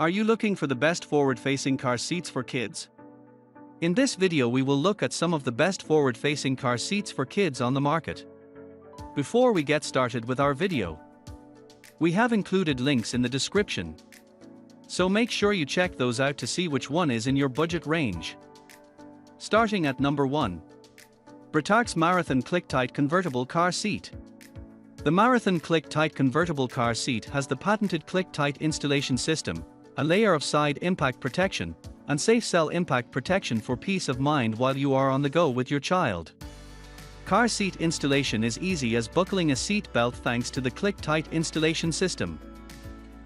Are you looking for the best forward-facing car seats for kids? In this video we will look at some of the best forward-facing car seats for kids on the market. Before we get started with our video, we have included links in the description, so make sure you check those out to see which one is in your budget range. Starting at number 1. Britax Marathon ClickTight Convertible Car Seat. The Marathon ClickTight Convertible Car Seat has the patented ClickTight installation system, a layer of side impact protection, and safe cell impact protection for peace of mind while you are on the go with your child. Car seat installation is easy as buckling a seat belt thanks to the ClickTight installation system.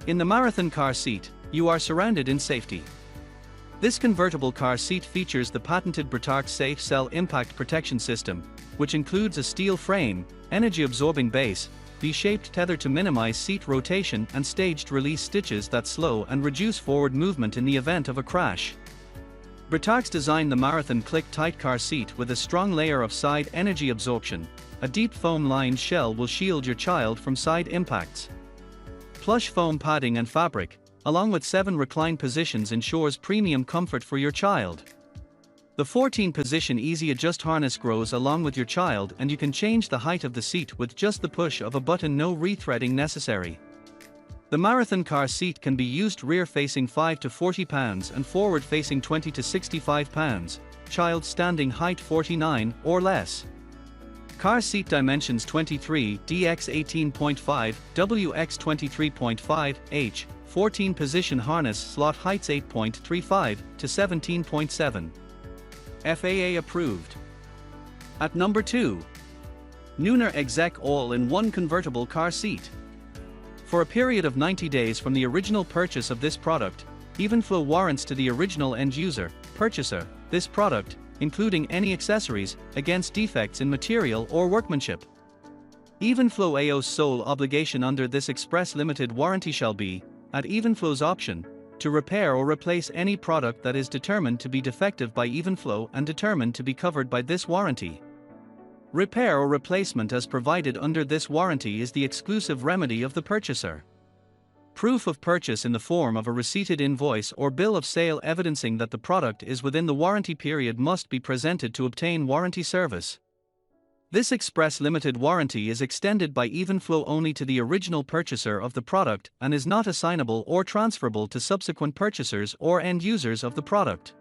In the Marathon car seat, you are surrounded in safety. This convertible car seat features the patented Britax Safe Cell Impact Protection System, which includes a steel frame, energy-absorbing base, V-shaped tether to minimize seat rotation and staged release stitches that slow and reduce forward movement in the event of a crash. Britax designed the Marathon ClickTight car seat with a strong layer of side energy absorption. A deep foam-lined shell will shield your child from side impacts. Plush foam padding and fabric, along with 7 recline positions, ensures premium comfort for your child. The 14-position easy adjust harness grows along with your child, and you can change the height of the seat with just the push of a button, no rethreading necessary. The Marathon car seat can be used rear-facing 5 to 40 pounds and forward-facing 20 to 65 pounds, child standing height 49 or less. Car seat dimensions 23 dx 18.5 wx 23.5 h, 14-position harness slot heights 8.35 to 17.7. FAA approved. At number 2. Nuna Exec All-in-One Convertible Car Seat. For a period of 90 days from the original purchase of this product, Evenflo warrants to the original end-user, purchaser, this product, including any accessories, against defects in material or workmanship. Evenflo AO's sole obligation under this express limited warranty shall be, at Evenflo's option, to repair or replace any product that is determined to be defective by Evenflo and determined to be covered by this warranty. Repair or replacement as provided under this warranty is the exclusive remedy of the purchaser. Proof of purchase in the form of a receipted invoice or bill of sale evidencing that the product is within the warranty period must be presented to obtain warranty service. This express limited warranty is extended by Evenflo only to the original purchaser of the product and is not assignable or transferable to subsequent purchasers or end users of the product.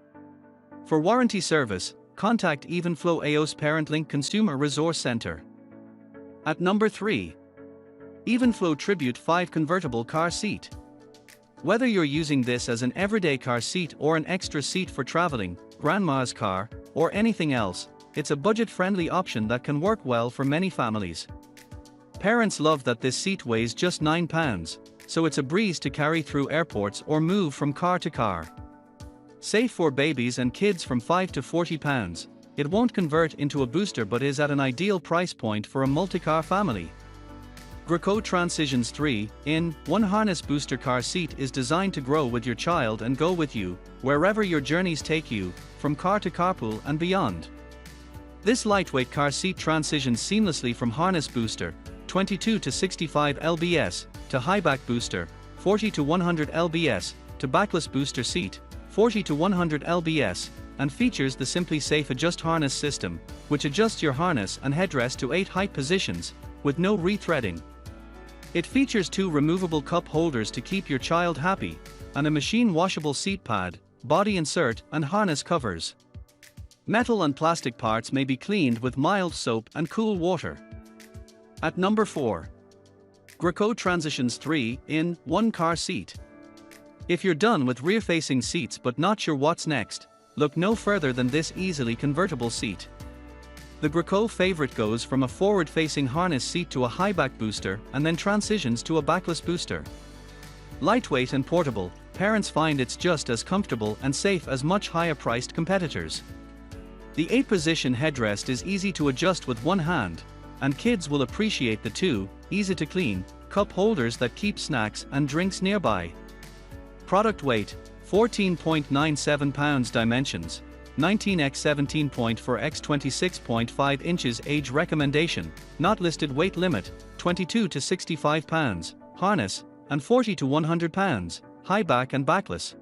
For warranty service, contact Evenflo AO's Parent Link Consumer Resource Center. At number 3. Evenflo Tribute 5 Convertible Car Seat. Whether you're using this as an everyday car seat or an extra seat for traveling, grandma's car, or anything else, it's a budget-friendly option that can work well for many families. Parents love that this seat weighs just 9 pounds, so it's a breeze to carry through airports or move from car to car. Safe for babies and kids from 5 to 40 pounds, it won't convert into a booster but is at an ideal price point for a multi-car family. Graco Tranzitions 3-in-1 Harness Booster Car Seat is designed to grow with your child and go with you, wherever your journeys take you, from car to carpool and beyond. This lightweight car seat transitions seamlessly from harness booster, 22 to 65 lbs, to highback booster, 40 to 100 lbs, to backless booster seat, 40 to 100 lbs, and features the Simply Safe Adjust Harness System, which adjusts your harness and headrest to 8 height positions, with no rethreading. It features 2 removable cup holders to keep your child happy, and a machine-washable seat pad, body insert, and harness covers. Metal and plastic parts may be cleaned with mild soap and cool water. At number 4. Graco Tranzitions 3-in-1 Car Seat. If you're done with rear-facing seats but not sure what's next, look no further than this easily convertible seat. The Graco favorite goes from a forward-facing harness seat to a high-back booster and then transitions to a backless booster. Lightweight and portable, parents find it's just as comfortable and safe as much higher-priced competitors. The 8-position headrest is easy to adjust with one hand, and kids will appreciate the 2 easy-to-clean cup holders that keep snacks and drinks nearby. Product weight, 14.97 pounds. Dimensions, 19x 17.4x 26.5 inches. Age recommendation, not listed. Weight limit, 22 to 65 pounds, harness, and 40 to 100 pounds, high back and backless.